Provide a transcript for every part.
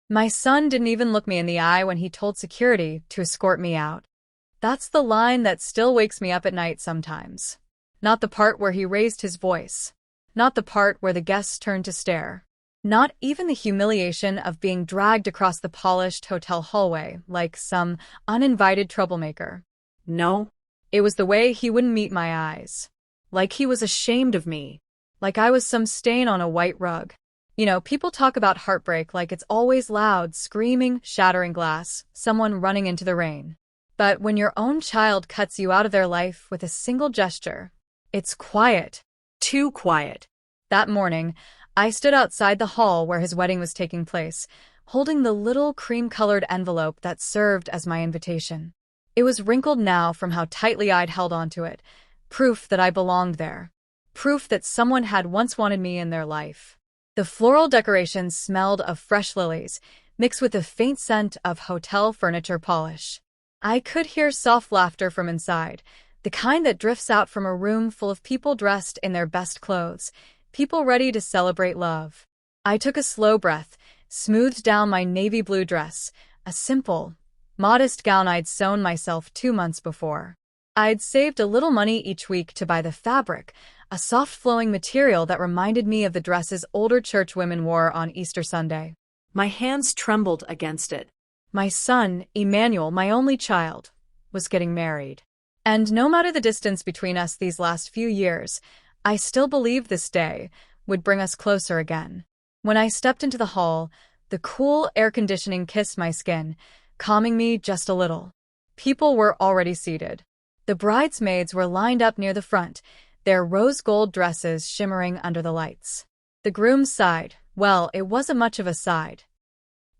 My son didn't even look me in the eye when he told security to escort me out. That's the line that still wakes me up at night sometimes. Not the part where he raised his voice. Not the part where the guests turned to stare. Not even the humiliation of being dragged across the polished hotel hallway like some uninvited troublemaker. No. It was the way he wouldn't meet my eyes. Like he was ashamed of me. Like I was some stain on a white rug. People talk about heartbreak like it's always loud, screaming, shattering glass, someone running into the rain. But when your own child cuts you out of their life with a single gesture, it's quiet. Too quiet. That morning, I stood outside the hall where his wedding was taking place, holding the little cream-colored envelope that served as my invitation. It was wrinkled now from how tightly I'd held onto it, proof that I belonged there. Proof that someone had once wanted me in their life. The floral decorations smelled of fresh lilies, mixed with a faint scent of hotel furniture polish. I could hear soft laughter from inside, the kind that drifts out from a room full of people dressed in their best clothes, people ready to celebrate love. I took a slow breath, smoothed down my navy blue dress, a simple, modest gown I'd sewn myself 2 months before. I'd saved a little money each week to buy the fabric, a soft flowing material that reminded me of the dresses older church women wore on Easter Sunday. My hands trembled against it. My son, Emmanuel, my only child, was getting married. And no matter the distance between us these last few years, I still believed this day would bring us closer again. When I stepped into the hall, the cool air conditioning kissed my skin, calming me just a little. People were already seated. The bridesmaids were lined up near the front, their rose gold dresses shimmering under the lights. The groom sighed. Well, it wasn't much of a sigh.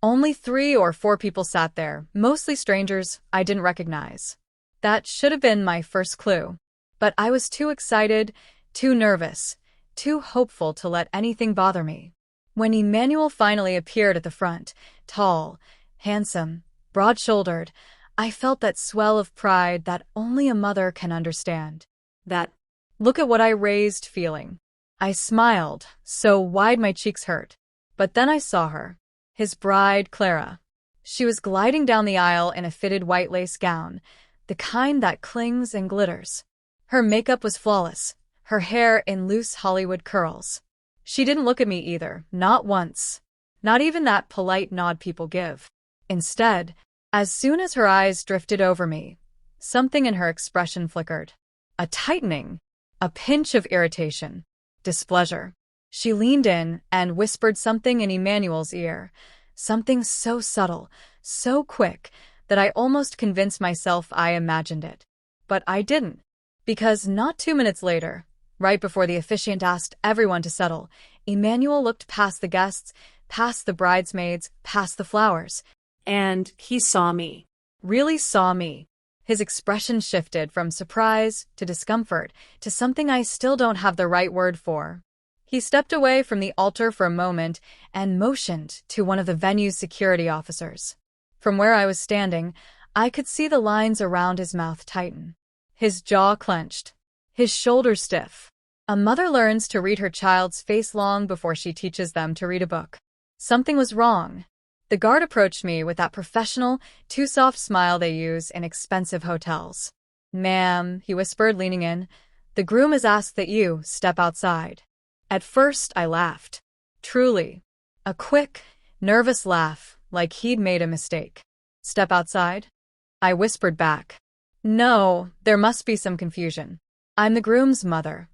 Only 3 or 4 people sat there, mostly strangers I didn't recognize. That should have been my first clue. But I was too excited, too nervous, too hopeful to let anything bother me. When Emmanuel finally appeared at the front, tall, handsome, broad-shouldered, I felt that swell of pride that only a mother can understand. That look at what I raised feeling. I smiled, so wide my cheeks hurt. But then I saw her. His bride, Clara. She was gliding down the aisle in a fitted white lace gown, the kind that clings and glitters. Her makeup was flawless, her hair in loose Hollywood curls. She didn't look at me either, not once. Not even that polite nod people give. Instead, as soon as her eyes drifted over me, something in her expression flickered. A tightening, a pinch of irritation, displeasure. She leaned in and whispered something in Emmanuel's ear, something so subtle, so quick, that I almost convinced myself I imagined it. But I didn't, because not 2 minutes later, right before the officiant asked everyone to settle, Emmanuel looked past the guests, past the bridesmaids, past the flowers. And he saw me. Really saw me. His expression shifted from surprise to discomfort to something I still don't have the right word for. He stepped away from the altar for a moment and motioned to one of the venue's security officers. From where I was standing, I could see the lines around his mouth tighten. His jaw clenched. His shoulders stiff. A mother learns to read her child's face long before she teaches them to read a book. Something was wrong. The guard approached me with that professional, too soft smile they use in expensive hotels. "Ma'am," he whispered, leaning in, "the groom has asked that you step outside." At first, I laughed. Truly. A quick, nervous laugh, like he'd made a mistake. "Step outside?" I whispered back. "No, there must be some confusion. I'm the groom's mother."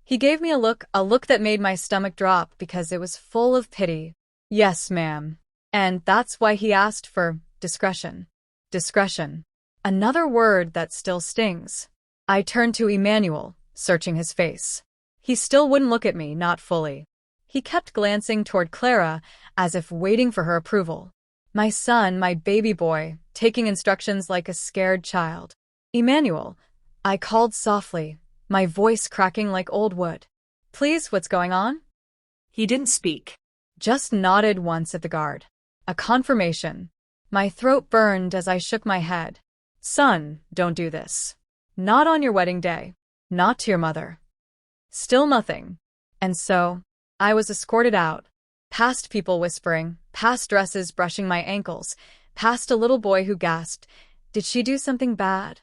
He gave me a look that made my stomach drop because it was full of pity. "Yes, ma'am." And that's why he asked for discretion. Discretion. Another word that still stings. I turned to Emmanuel, searching his face. He still wouldn't look at me, not fully. He kept glancing toward Clara, as if waiting for her approval. My son, my baby boy, taking instructions like a scared child. "Emmanuel," I called softly, my voice cracking like old wood. "Please, what's going on?" He didn't speak. Just nodded once at the guard. A confirmation. My throat burned as I shook my head. "Son, don't do this. Not on your wedding day. Not to your mother." Still nothing. And so, I was escorted out. Past people whispering, past dresses brushing my ankles, past a little boy who gasped, "Did she do something bad?"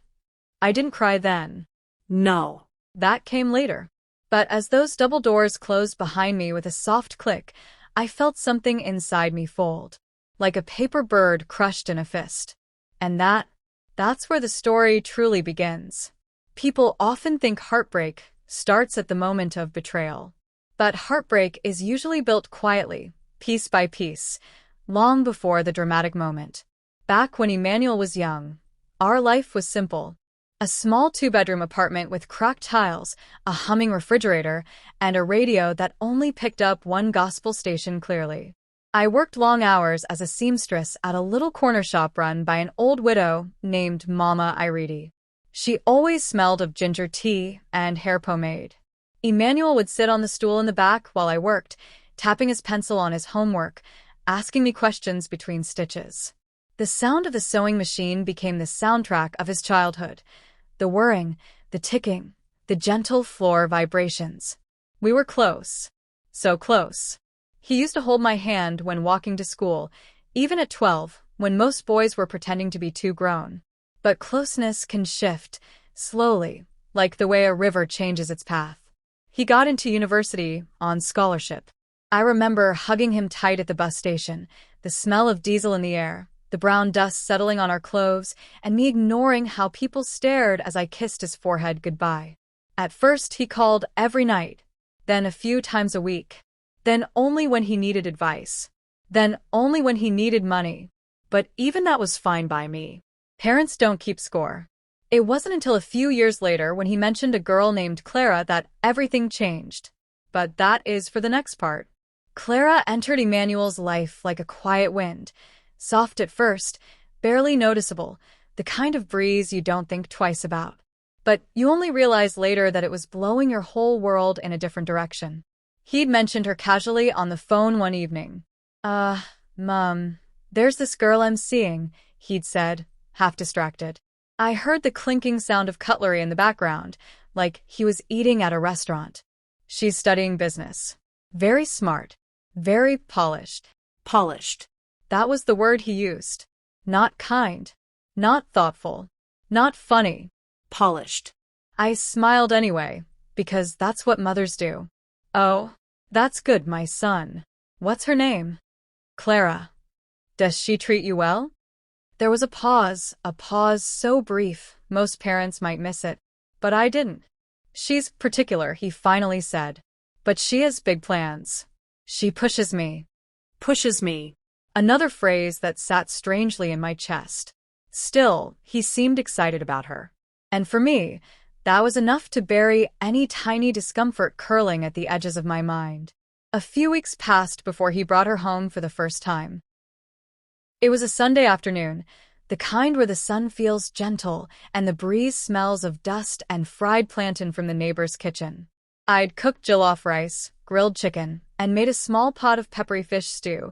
I didn't cry then. No. That came later. But as those double doors closed behind me with a soft click, I felt something inside me fold, like a paper bird crushed in a fist. And that's where the story truly begins. People often think heartbreak starts at the moment of betrayal. But heartbreak is usually built quietly, piece by piece, long before the dramatic moment. Back when Emmanuel was young, our life was simple. A small two-bedroom apartment with cracked tiles, a humming refrigerator, and a radio that only picked up one gospel station clearly. I worked long hours as a seamstress at a little corner shop run by an old widow named Mama Iridi. She always smelled of ginger tea and hair pomade. Emmanuel would sit on the stool in the back while I worked, tapping his pencil on his homework, asking me questions between stitches. The sound of the sewing machine became the soundtrack of his childhood. The whirring, the ticking, the gentle floor vibrations. We were close. So close. He used to hold my hand when walking to school, even at 12, when most boys were pretending to be too grown. But closeness can shift, slowly, like the way a river changes its path. He got into university on scholarship. I remember hugging him tight at the bus station, the smell of diesel in the air, the brown dust settling on our clothes, and me ignoring how people stared as I kissed his forehead goodbye. At first, he called every night, then a few times a week, then only when he needed advice, then only when he needed money. But even that was fine by me. Parents don't keep score. It wasn't until a few years later when he mentioned a girl named Clara that everything changed. But that is for the next part. Clara entered Emmanuel's life like a quiet wind, soft at first, barely noticeable, the kind of breeze you don't think twice about. But you only realize later that it was blowing your whole world in a different direction. He'd mentioned her casually on the phone one evening. Mum, there's this girl I'm seeing," he'd said, half distracted. I heard the clinking sound of cutlery in the background, like he was eating at a restaurant. "She's studying business. Very smart. Very polished." Polished. That was the word he used. Not kind. Not thoughtful. Not funny. Polished. I smiled anyway, because that's what mothers do. "Oh, that's good, my son. What's her name?" "Clara." "Does she treat you well?" There was a pause so brief, most parents might miss it, but I didn't. "She's particular," he finally said. "But she has big plans. She pushes me." Pushes me. Another phrase that sat strangely in my chest. Still, he seemed excited about her. And for me, that was enough to bury any tiny discomfort curling at the edges of my mind. A few weeks passed before he brought her home for the first time. It was a Sunday afternoon, the kind where the sun feels gentle and the breeze smells of dust and fried plantain from the neighbor's kitchen. I'd cooked jollof rice, grilled chicken, and made a small pot of peppery fish stew,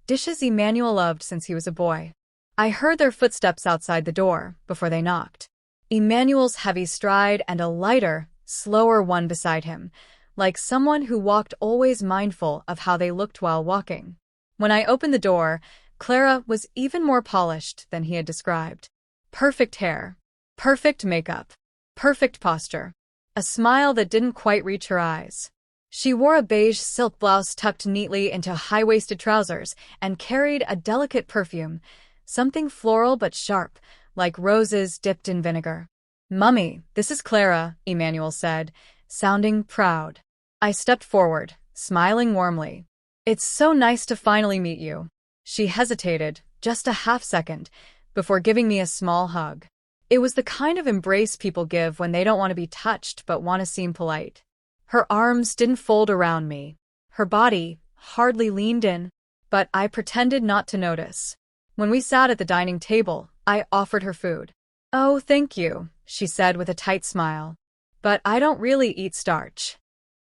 dishes Emmanuel loved since he was a boy. I heard their footsteps outside the door before they knocked. Emmanuel's heavy stride and a lighter, slower one beside him, like someone who walked always mindful of how they looked while walking. When I opened the door, Clara was even more polished than he had described. Perfect hair, perfect makeup, perfect posture, a smile that didn't quite reach her eyes. She wore a beige silk blouse tucked neatly into high-waisted trousers and carried a delicate perfume, something floral but sharp, like roses dipped in vinegar. "Mummy, this is Clara," Emmanuel said, sounding proud. I stepped forward, smiling warmly. "It's so nice to finally meet you." She hesitated, just a half-second, before giving me a small hug. It was the kind of embrace people give when they don't want to be touched but want to seem polite. Her arms didn't fold around me. Her body hardly leaned in, but I pretended not to notice. When we sat at the dining table, I offered her food. "Oh, thank you," she said with a tight smile. "But I don't really eat starch."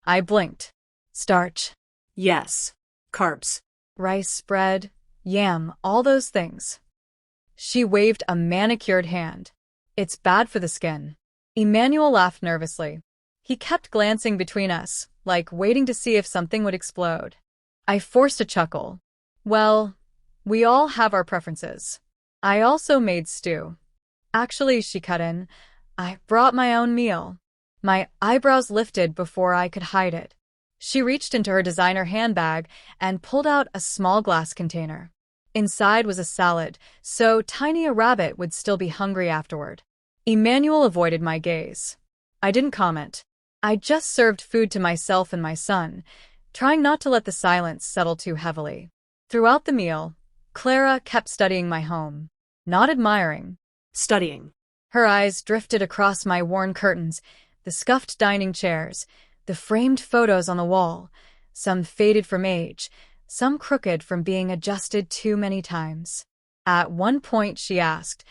I blinked. Starch? Yes. Carbs. Rice, bread, yam, all those things. She waved a manicured hand. "It's bad for the skin." Emmanuel laughed nervously. He kept glancing between us, like waiting to see if something would explode. I forced a chuckle. Well, we all have our preferences. I also made stew. Actually, she cut in, I brought my own meal. My eyebrows lifted before I could hide it. She reached into her designer handbag and pulled out a small glass container. Inside was a salad, so tiny a rabbit would still be hungry afterward. Emmanuel avoided my gaze. I didn't comment. I just served food to myself and my son, trying not to let the silence settle too heavily. Throughout the meal, Clara kept studying my home. Not admiring. Studying. Her eyes drifted across my worn curtains, the scuffed dining chairs, the framed photos on the wall, some faded from age, some crooked from being adjusted too many times. At one point she asked,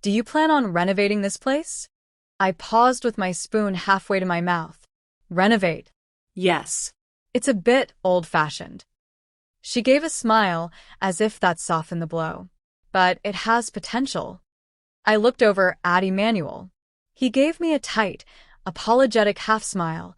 "Do you plan on renovating this place?" I paused with my spoon halfway to my mouth. Renovate? Yes. It's a bit old-fashioned. She gave a smile, as if that softened the blow. But it has potential. I looked over at Emmanuel. He gave me a tight, apologetic half-smile,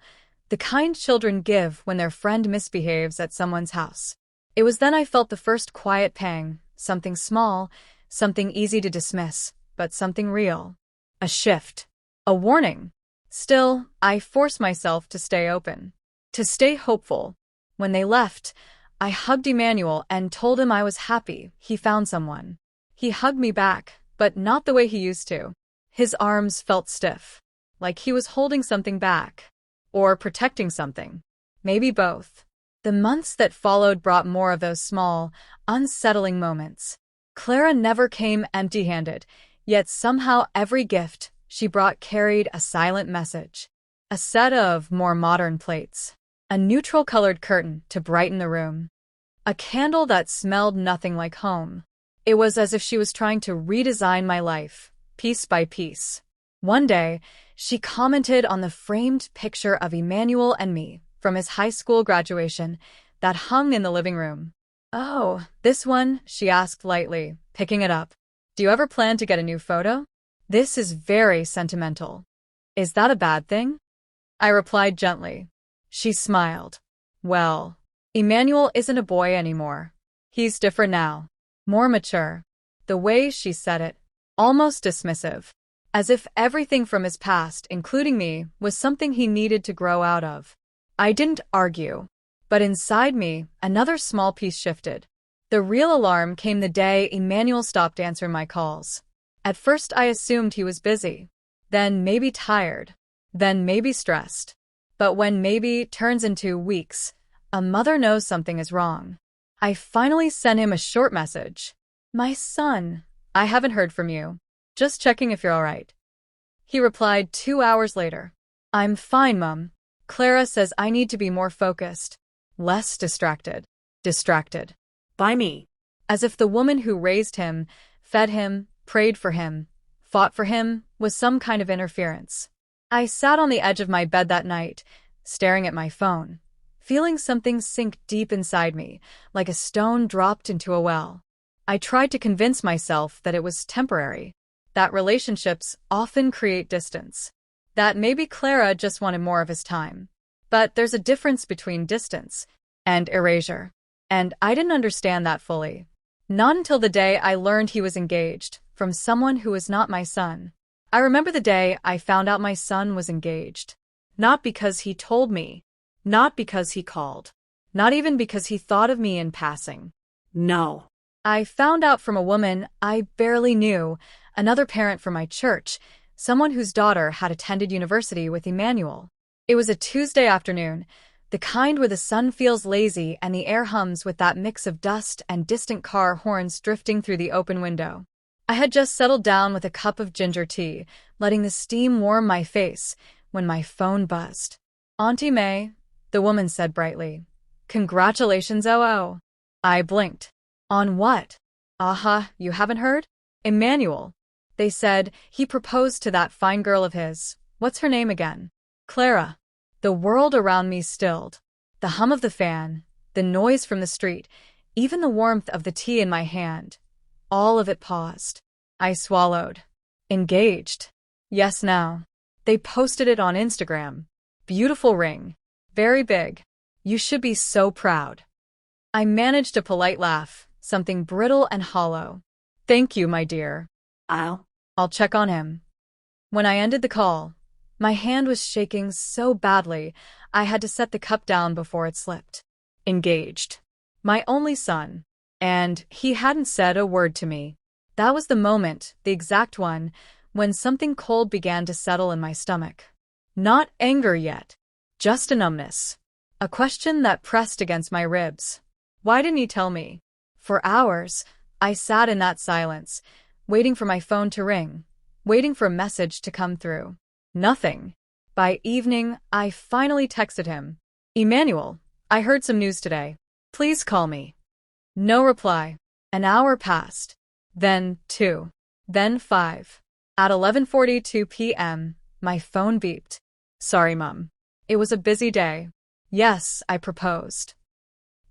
the kind children give when their friend misbehaves at someone's house. It was then I felt the first quiet pang, something small, something easy to dismiss, but something real. A shift. A warning. Still, I forced myself to stay open, to stay hopeful. When they left, I hugged Emmanuel and told him I was happy he found someone. He hugged me back, but not the way he used to. His arms felt stiff, like he was holding something back. Or protecting something. Maybe both. The months that followed brought more of those small, unsettling moments. Clara never came empty-handed, yet somehow every gift she brought carried a silent message. A set of more modern plates. A neutral-colored curtain to brighten the room. A candle that smelled nothing like home. It was as if she was trying to redesign my life, piece by piece. One day, she commented on the framed picture of Emmanuel and me from his high school graduation that hung in the living room. "Oh, this one?" she asked lightly, picking it up. "Do you ever plan to get a new photo? This is very sentimental." "Is that a bad thing?" I replied gently. She smiled. "Well, Emmanuel isn't a boy anymore. He's different now. More mature." The way she said it, almost dismissive. As if everything from his past, including me, was something he needed to grow out of. I didn't argue. But inside me, another small piece shifted. The real alarm came the day Emmanuel stopped answering my calls. At first I assumed he was busy. Then maybe tired. Then maybe stressed. But when maybe turns into weeks, a mother knows something is wrong. I finally sent him a short message. "My son, I haven't heard from you. Just checking if you're all right." He replied 2 hours later. "I'm fine, Mum. Clara says I need to be more focused. Less distracted." Distracted. By me. As if the woman who raised him, fed him, prayed for him, fought for him, was some kind of interference. I sat on the edge of my bed that night, staring at my phone, feeling something sink deep inside me, like a stone dropped into a well. I tried to convince myself that it was temporary. That relationships often create distance. That maybe Clara just wanted more of his time. But there's a difference between distance and erasure. And I didn't understand that fully. Not until the day I learned he was engaged, from someone who was not my son. I remember the day I found out my son was engaged. Not because he told me. Not because he called. Not even because he thought of me in passing. No. I found out from a woman I barely knew, another parent from my church, someone whose daughter had attended university with Emmanuel. It was a Tuesday afternoon, the kind where the sun feels lazy and the air hums with that mix of dust and distant car horns drifting through the open window. I had just settled down with a cup of ginger tea, letting the steam warm my face, when my phone buzzed. "Auntie May," the woman said brightly. "Congratulations, OO." I blinked. "On what?" You haven't heard? Emmanuel. They said he proposed to that fine girl of his. What's her name again? Clara. The world around me stilled. The hum of the fan, the noise from the street, even the warmth of the tea in my hand. All of it paused. I swallowed. Engaged. Yes, now. They posted it on Instagram. Beautiful ring. Very big. You should be so proud. I managed a polite laugh, something brittle and hollow. Thank you, my dear. I'll check on him. When I ended the call, my hand was shaking so badly I had to set the cup down before it slipped. Engaged. My only son. And he hadn't said a word to me. That was the moment, the exact one, when something cold began to settle in my stomach. Not anger yet, just a numbness. A question that pressed against my ribs. Why didn't he tell me? For hours, I sat in that silence, waiting for my phone to ring, waiting for a message to come through. Nothing. By evening, I finally texted him. Emmanuel, I heard some news today. Please call me. No reply. An hour passed. Then 2. Then 5. At 11:42 p.m., my phone beeped. Sorry, Mum. It was a busy day. Yes, I proposed.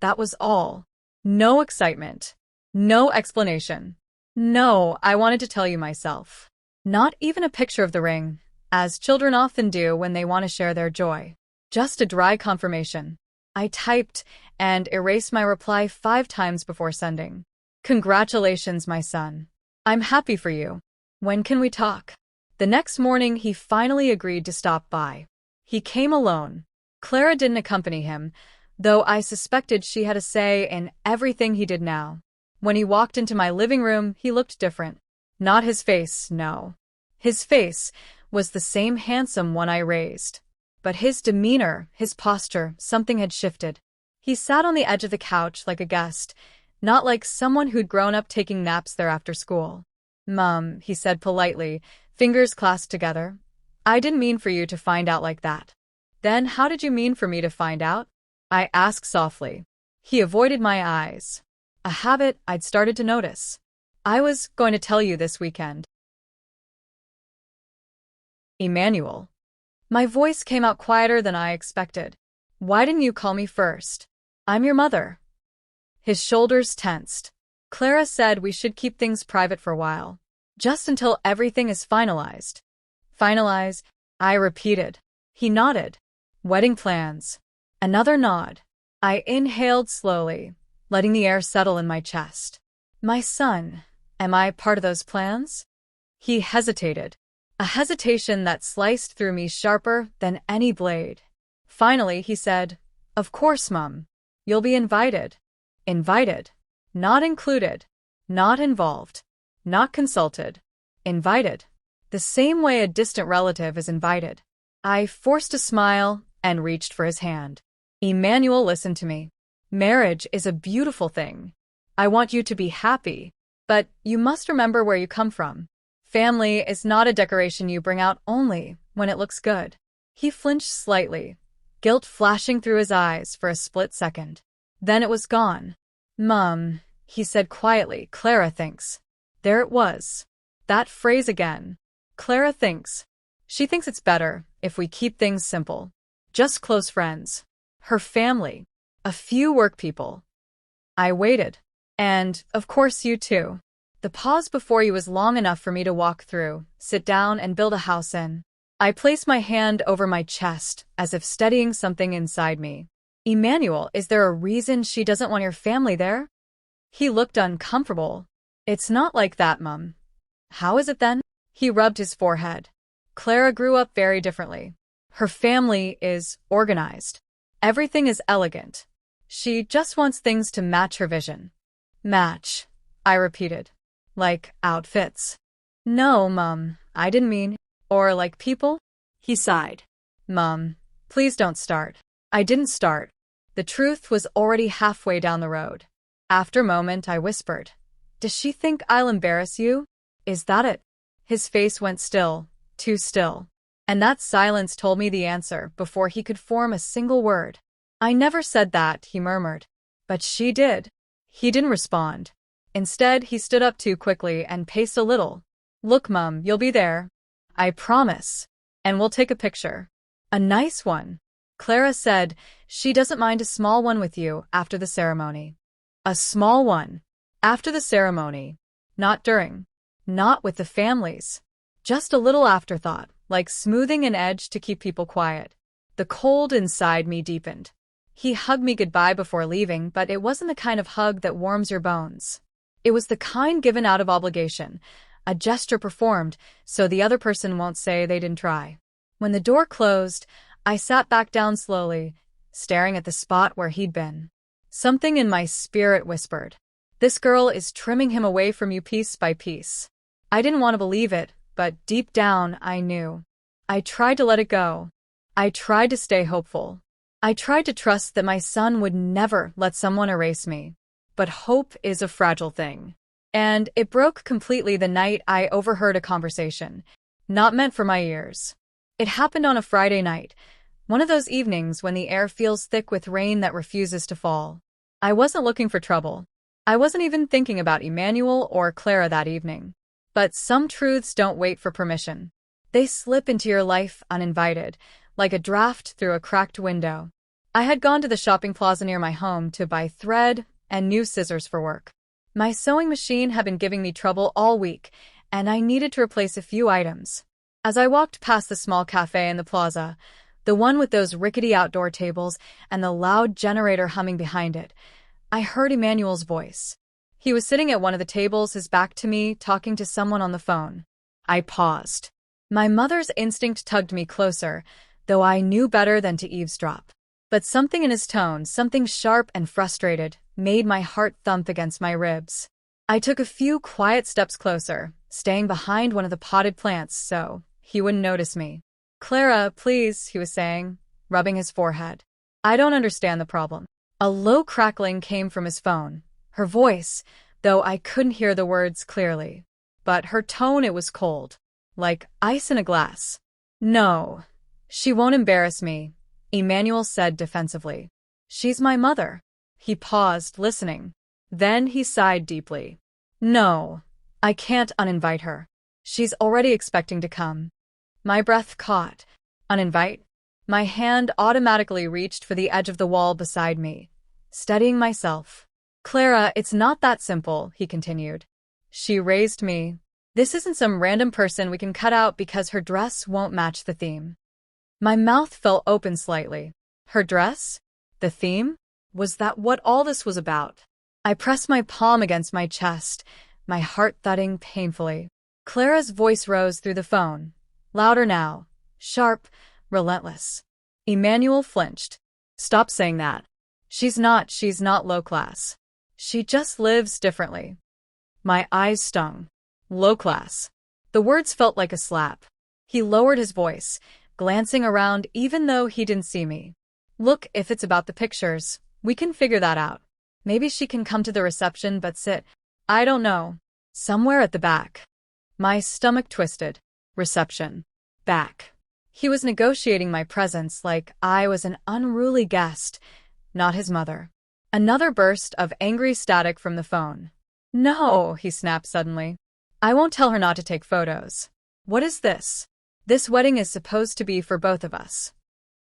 That was all. No excitement. No explanation. No, I wanted to tell you myself. Not even a picture of the ring, as children often do when they want to share their joy. Just a dry confirmation. I typed and erased my reply 5 times before sending. Congratulations, my son. I'm happy for you. When can we talk? The next morning, he finally agreed to stop by. He came alone. Clara didn't accompany him, though I suspected she had a say in everything he did now. When he walked into my living room, he looked different. Not his face, no. His face was the same handsome one I raised. But his demeanor, his posture, something had shifted. He sat on the edge of the couch like a guest, not like someone who'd grown up taking naps there after school. Mum, he said politely, fingers clasped together. I didn't mean for you to find out like that. Then how did you mean for me to find out? I asked softly. He avoided my eyes. A habit I'd started to notice. I was going to tell you this weekend. Emmanuel. My voice came out quieter than I expected. Why didn't you call me first? I'm your mother. His shoulders tensed. Clara said we should keep things private for a while, just until everything is finalized. Finalize, I repeated. He nodded. Wedding plans. Another nod. I inhaled slowly, letting the air settle in my chest. My son, am I part of those plans? He hesitated. A hesitation that sliced through me sharper than any blade. Finally, he said, Of course, Mum. You'll be invited. Invited. Not included. Not involved. Not consulted. Invited. The same way a distant relative is invited. I forced a smile and reached for his hand. Emmanuel, listen to me. Marriage is a beautiful thing. I want you to be happy, but you must remember where you come from. Family is not a decoration you bring out only when it looks good. He flinched slightly, guilt flashing through his eyes for a split second. Then it was gone. Mum, he said quietly, Clara thinks. There it was. That phrase again. Clara thinks. She thinks it's better if we keep things simple. Just close friends. Her family. A few work people. I waited. And, of course, you too. The pause before you was long enough for me to walk through, sit down, and build a house in. I placed my hand over my chest, as if steadying something inside me. Emmanuel, is there a reason she doesn't want your family there? He looked uncomfortable. It's not like that, Mum. How is it then? He rubbed his forehead. Clara grew up very differently. Her family is organized. Everything is elegant. She just wants things to match her vision. Match, I repeated. Like outfits. No, Mum, I didn't mean. Or like people? He sighed. Mum, please don't start. I didn't start. The truth was already halfway down the road. After a moment, I whispered. Does she think I'll embarrass you? Is that it? His face went still, too still. And that silence told me the answer before he could form a single word. I never said that, he murmured. But she did. He didn't respond. Instead, he stood up too quickly and paced a little. Look, Mum, you'll be there. I promise. And we'll take a picture. A nice one. Clara said she doesn't mind a small one with you after the ceremony. A small one. After the ceremony. Not during. Not with the families. Just a little afterthought, like smoothing an edge to keep people quiet. The cold inside me deepened. He hugged me goodbye before leaving, but it wasn't the kind of hug that warms your bones. It was the kind given out of obligation, a gesture performed so the other person won't say they didn't try. When the door closed, I sat back down slowly, staring at the spot where he'd been. Something in my spirit whispered, "This girl is trimming him away from you piece by piece." I didn't want to believe it, but deep down I knew. I tried to let it go. I tried to stay hopeful. I tried to trust that my son would never let someone erase me. But hope is a fragile thing. And it broke completely the night I overheard a conversation, not meant for my ears. It happened on a Friday night, one of those evenings when the air feels thick with rain that refuses to fall. I wasn't looking for trouble. I wasn't even thinking about Emmanuel or Clara that evening. But some truths don't wait for permission. They slip into your life uninvited, like a draft through a cracked window. I had gone to the shopping plaza near my home to buy thread and new scissors for work. My sewing machine had been giving me trouble all week, and I needed to replace a few items. As I walked past the small cafe in the plaza, the one with those rickety outdoor tables and the loud generator humming behind it, I heard Emmanuel's voice. He was sitting at one of the tables, his back to me, talking to someone on the phone. I paused. My mother's instinct tugged me closer, though I knew better than to eavesdrop. But something in his tone, something sharp and frustrated, made my heart thump against my ribs. I took a few quiet steps closer, staying behind one of the potted plants so he wouldn't notice me. "Clara, please," he was saying, rubbing his forehead. "I don't understand the problem." A low crackling came from his phone. Her voice, though I couldn't hear the words clearly. But her tone, it was cold, like ice in a glass. "No, she won't embarrass me," Emmanuel said defensively. "She's my mother." He paused, listening. Then he sighed deeply. "No, I can't uninvite her. She's already expecting to come." My breath caught. Uninvite? My hand automatically reached for the edge of the wall beside me, steadying myself. "Clara, it's not that simple," he continued. She raised me. "This isn't some random person we can cut out because her dress won't match the theme." My mouth fell open slightly. Her dress? The theme? Was that what all this was about? I pressed my palm against my chest, my heart thudding painfully. Clara's voice rose through the phone. Louder now. Sharp, relentless. Emmanuel flinched. "Stop saying that. She's not low class. She just lives differently." My eyes stung. Low class. The words felt like a slap. He lowered his voice, glancing around even though he didn't see me. "Look, if it's about the pictures, we can figure that out. Maybe she can come to the reception but sit, I don't know, somewhere at the back." My stomach twisted. Reception. Back. He was negotiating my presence like I was an unruly guest, not his mother. Another burst of angry static from the phone. "No," he snapped suddenly. "I won't tell her not to take photos. What is this? This wedding is supposed to be for both of us."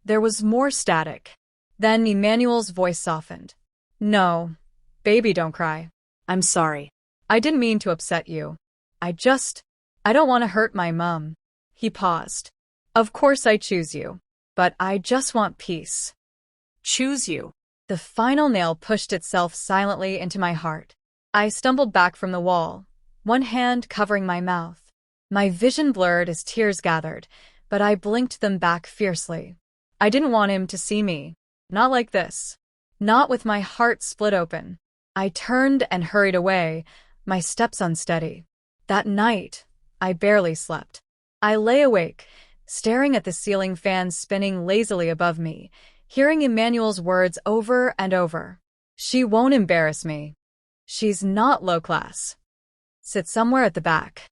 There was more static. Then Emmanuel's voice softened. "No, baby, don't cry. I'm sorry. I didn't mean to upset you. I don't want to hurt my mom." He paused. "Of course I choose you, but I just want peace." Choose you. The final nail pushed itself silently into my heart. I stumbled back from the wall, one hand covering my mouth. My vision blurred as tears gathered, but I blinked them back fiercely. I didn't want him to see me. Not like this. Not with my heart split open. I turned and hurried away, my steps unsteady. That night, I barely slept. I lay awake, staring at the ceiling fan spinning lazily above me, hearing Emmanuel's words over and over. "She won't embarrass me. She's not low class. Sit somewhere at the back.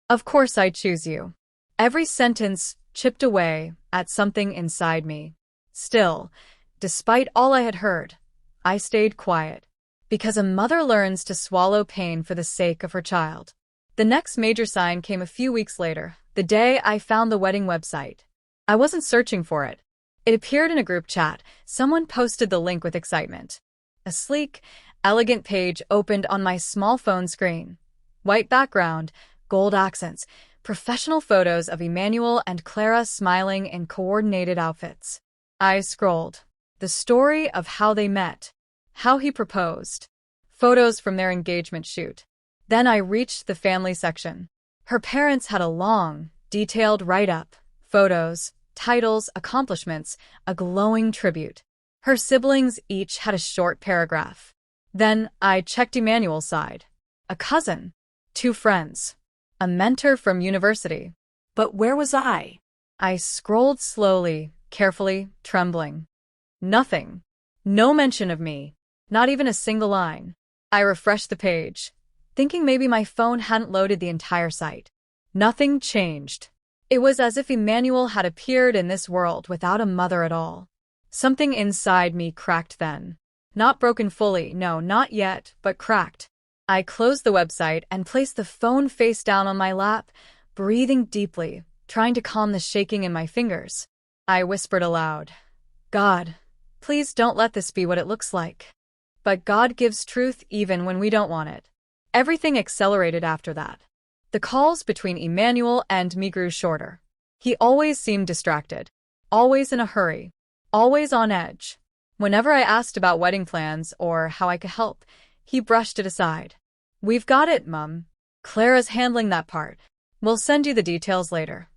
Of course I choose you." Every sentence chipped away at something inside me. Still, despite all I had heard, I stayed quiet. Because a mother learns to swallow pain for the sake of her child. The next major sign came a few weeks later, the day I found the wedding website. I wasn't searching for it. It appeared in a group chat. Someone posted the link with excitement. A sleek, elegant page opened on my small phone screen. White background, gold accents, professional photos of Emmanuel and Clara smiling in coordinated outfits. I scrolled. The story of how they met, how he proposed, photos from their engagement shoot. Then I reached the family section. Her parents had a long, detailed write-up, photos, titles, accomplishments, a glowing tribute. Her siblings each had a short paragraph. Then I checked Emmanuel's side. A cousin, 2 friends, a mentor from university. But where was I? I scrolled slowly, carefully, trembling. Nothing. No mention of me. Not even a single line. I refreshed the page, thinking maybe my phone hadn't loaded the entire site. Nothing changed. It was as if Emmanuel had appeared in this world without a mother at all. Something inside me cracked then. Not broken fully, no, not yet, but cracked. I closed the website and placed the phone face down on my lap, breathing deeply, trying to calm the shaking in my fingers. I whispered aloud, God, please don't let this be what it looks like. But God gives truth even when we don't want it. Everything accelerated after that. The calls between Emmanuel and me grew shorter. He always seemed distracted, always in a hurry, always on edge. Whenever I asked about wedding plans or how I could help, he brushed it aside. We've got it, Mum. Clara's handling that part. We'll send you the details later.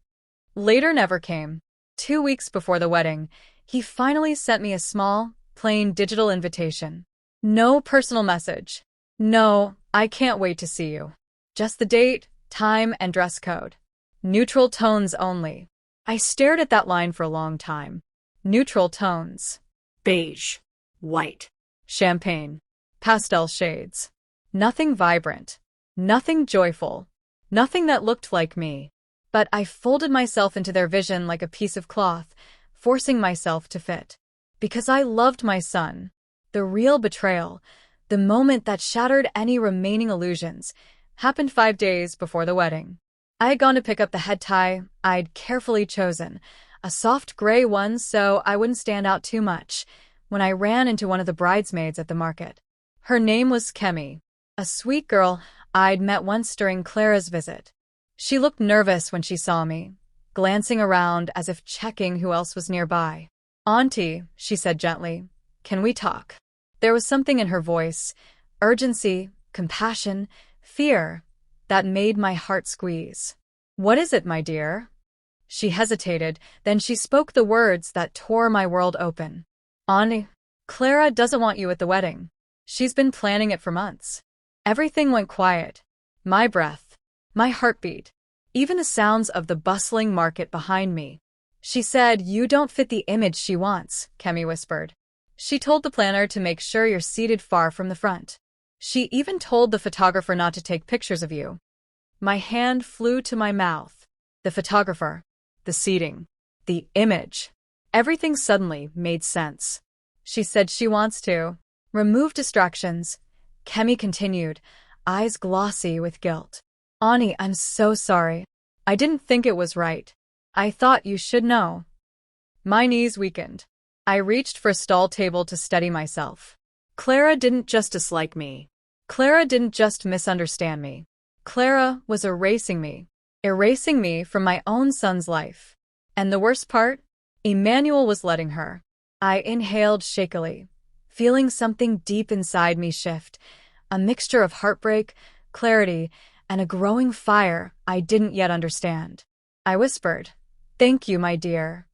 Later never came. 2 weeks before the wedding, he finally sent me a small, plain digital invitation. No personal message. No, I can't wait to see you. Just the date, time, and dress code. Neutral tones only. I stared at that line for a long time. Neutral tones. Beige. White. Champagne. Pastel shades. Nothing vibrant. Nothing joyful. Nothing that looked like me. But I folded myself into their vision like a piece of cloth, forcing myself to fit. Because I loved my son. The real betrayal, the moment that shattered any remaining illusions, happened 5 days before the wedding. I had gone to pick up the head tie I'd carefully chosen, a soft gray one so I wouldn't stand out too much, when I ran into one of the bridesmaids at the market. Her name was Kemi, a sweet girl I'd met once during Clara's visit. She looked nervous when she saw me, glancing around as if checking who else was nearby. Auntie, she said gently, can we talk? There was something in her voice, urgency, compassion, fear, that made my heart squeeze. What is it, my dear? She hesitated, then she spoke the words that tore my world open. Auntie, Clara doesn't want you at the wedding. She's been planning it for months. Everything went quiet. My breath, my heartbeat, even the sounds of the bustling market behind me. She said, you don't fit the image she wants, Kemi whispered. She told the planner to make sure you're seated far from the front. She even told the photographer not to take pictures of you. My hand flew to my mouth. The photographer, the seating, the image. Everything suddenly made sense. She said she wants to remove distractions. Kemi continued, eyes glossy with guilt. Ani, I'm so sorry. I didn't think it was right. I thought you should know. My knees weakened. I reached for a stall table to steady myself. Clara didn't just dislike me. Clara didn't just misunderstand me. Clara was erasing me from my own son's life. And the worst part? Emmanuel was letting her. I inhaled shakily, feeling something deep inside me shift, a mixture of heartbreak, clarity, and a growing fire I didn't yet understand. I whispered, thank you, my dear.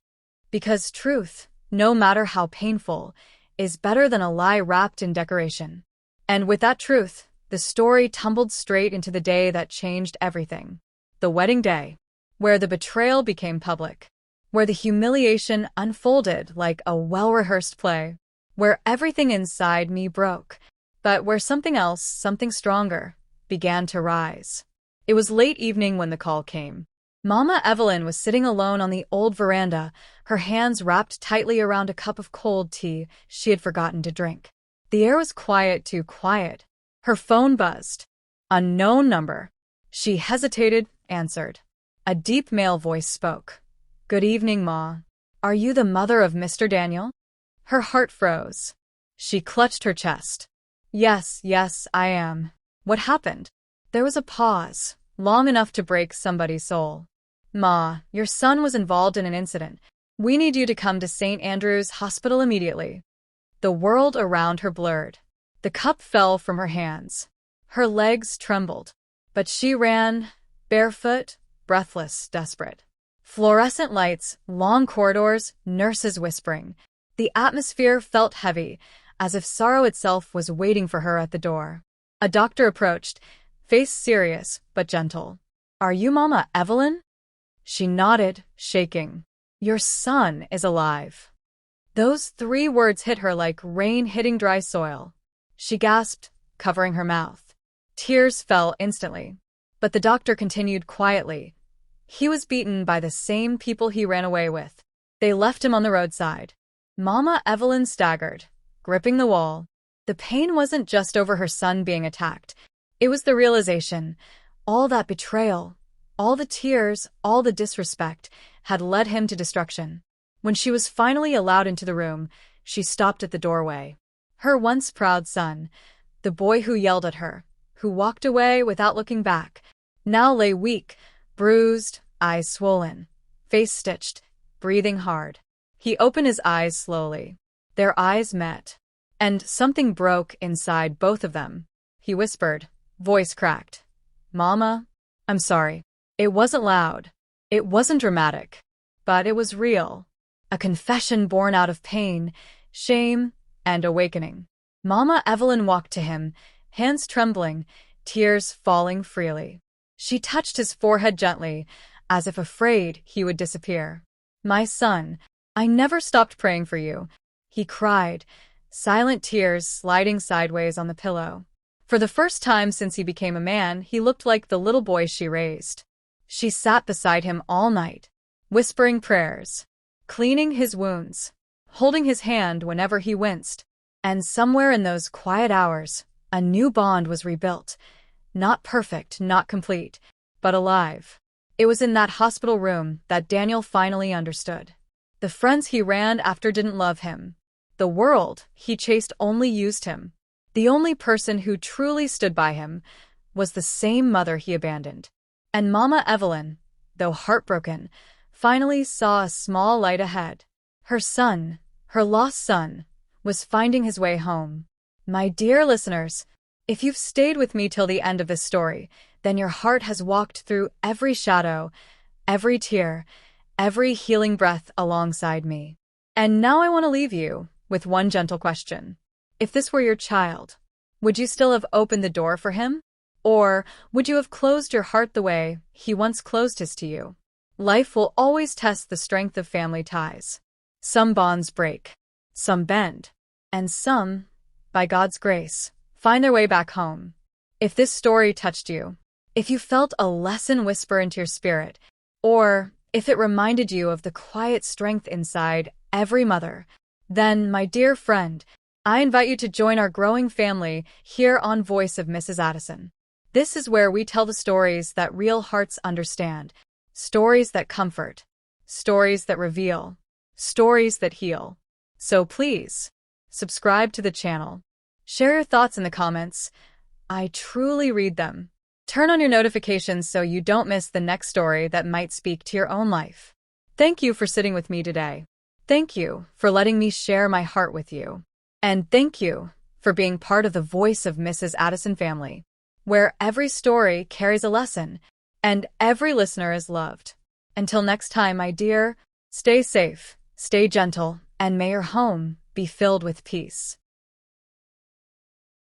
Because truth, no matter how painful, is better than a lie wrapped in decoration. And with that truth, the story tumbled straight into the day that changed everything. The wedding day, where the betrayal became public, where the humiliation unfolded like a well-rehearsed play, where everything inside me broke, but where something else, something stronger, began to rise. It was late evening when the call came. Mama Evelyn was sitting alone on the old veranda, her hands wrapped tightly around a cup of cold tea she had forgotten to drink. The air was quiet, too quiet. Her phone buzzed. Unknown number. She hesitated, answered. A deep male voice spoke. Good evening, Ma. Are you the mother of Mr. Daniel? Her heart froze. She clutched her chest. Yes, I am. What happened? There was a pause, long enough to break somebody's soul. Ma, your son was involved in an incident. We need you to come to St. Andrew's Hospital immediately." The world around her blurred. The cup fell from her hands. Her legs trembled. But she ran, barefoot, breathless, desperate. Fluorescent lights, long corridors, nurses whispering. The atmosphere felt heavy, as if sorrow itself was waiting for her at the door. A doctor approached, face serious but gentle. "Are you Mama Evelyn?" She nodded, shaking. "Your son is alive." Those 3 words hit her like rain hitting dry soil. She gasped, covering her mouth. Tears fell instantly. But the doctor continued quietly. He was beaten by the same people he ran away with. They left him on the roadside. Mama Evelyn staggered, gripping the wall. The pain wasn't just over her son being attacked. It was the realization. All that betrayal, all the tears, all the disrespect had led him to destruction. When she was finally allowed into the room, she stopped at the doorway. Her once proud son, the boy who yelled at her, who walked away without looking back, now lay weak, bruised, eyes swollen, face stitched, breathing hard. He opened his eyes slowly. Their eyes met, and something broke inside both of them. He whispered, voice cracked. "Mama, I'm sorry." It wasn't loud. It wasn't dramatic. But it was real. A confession born out of pain, shame, and awakening. Mama Evelyn walked to him, hands trembling, tears falling freely. She touched his forehead gently, as if afraid he would disappear. "My son, I never stopped praying for you," he cried, silent tears sliding sideways on the pillow. For the first time since he became a man, he looked like the little boy she raised. She sat beside him all night, whispering prayers, cleaning his wounds, holding his hand whenever he winced. And somewhere in those quiet hours, a new bond was rebuilt. Not perfect, not complete, but alive. It was in that hospital room that Daniel finally understood. The friends he ran after didn't love him. The world he chased only used him. The only person who truly stood by him was the same mother he abandoned. And Mama Evelyn, though heartbroken, finally saw a small light ahead. Her son, her lost son, was finding his way home. My dear listeners, if you've stayed with me till the end of this story, then your heart has walked through every shadow, every tear, every healing breath alongside me. And now I want to leave you with one gentle question. If this were your child, would you still have opened the door for him? Or would you have closed your heart the way he once closed his to you? Life will always test the strength of family ties. Some bonds break, some bend, and some, by God's grace, find their way back home. If this story touched you, if you felt a lesson whisper into your spirit, or if it reminded you of the quiet strength inside every mother, then, my dear friend, I invite you to join our growing family here on Voice of Mrs. Addison. This is where we tell the stories that real hearts understand, stories that comfort, stories that reveal, stories that heal. So please, subscribe to the channel. Share your thoughts in the comments. I truly read them. Turn on your notifications so you don't miss the next story that might speak to your own life. Thank you for sitting with me today. Thank you for letting me share my heart with you. And thank you for being part of the Voice of Mrs. Addison family, where every story carries a lesson and every listener is loved. Until next time, my dear, stay safe, stay gentle, and may your home be filled with peace.